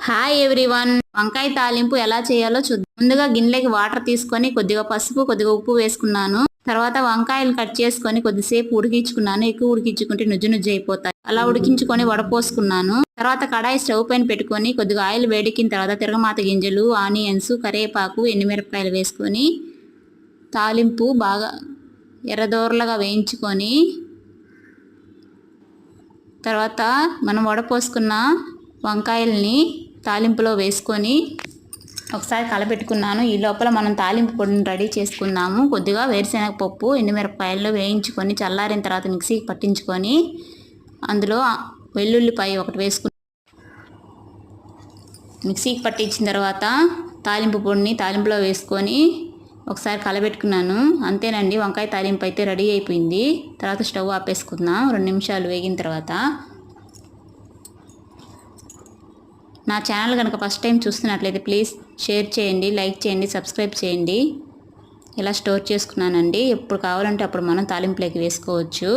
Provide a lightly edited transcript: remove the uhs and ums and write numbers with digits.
Hi everyone, వంకాయ తాలింపు ఎలా చేయాలో చూద్దాం. ముందుగా గిన్నెలోకి వాటర్ తీసుకొని కొద్దిగా పసుపు కొద్దిగా ఉప్పు వేసుకున్నాను. తర్వాత వంకాయలు కట్ చేసుకొని కొద్దిసేపు ఉడికించుకున్నాను. ఎక్కువ ఉడికించుకుంటే నుజ్జు నుజ్జు అయిపోతాయి. అలా ఉడికించుకొని వడపోసుకున్నాను. తర్వాత కడాయి స్టవ్ పైన పెట్టుకొని కొద్దిగా ఆయిల్ వేడికిన తర్వాత తిరగమాత గింజలు, ఆనియన్స్, కరివేపాకు, ఎండుమిరపకాయలు వేసుకొని తాలింపు బాగా ఎర్రదోరలుగా వేయించుకొని తర్వాత మనం వడపోసుకున్న వంకాయల్ని తాలింపులో వేసుకొని ఒకసారి కలపెట్టుకున్నాను. ఈ లోపల మనం తాలింపు పొడిని రెడీ చేసుకున్నాము. కొద్దిగా వేరుశనగపప్పు, ఎండుమిరపకాయలు వేయించుకొని చల్లారిన తర్వాత మిక్సీకి పట్టించుకొని అందులో వెల్లుల్లిపాయ ఒకటి వేసుకుని మిక్సీకి పట్టించిన తర్వాత తాలింపు పొడిని తాలింపులో వేసుకొని ఒకసారి కలబెట్టుకున్నాను. అంతేనండి, వంకాయ తాలింపు అయితే రెడీ అయిపోయింది. తర్వాత స్టవ్ ఆపేసుకుందాం. 2 నిమిషాలు వేగిన తర్వాత నా ఛానల్ కనుక ఫస్ట్ టైం చూస్తున్నట్లయితే ప్లీజ్ షేర్ చేయండి, లైక్ చేయండి, సబ్స్క్రైబ్ చేయండి. ఇలా స్టోర్ చేసుకున్నానండి. ఎప్పుడు కావాలంటే అప్పుడు మనం తాలింపులోకి వేసుకోవచ్చు.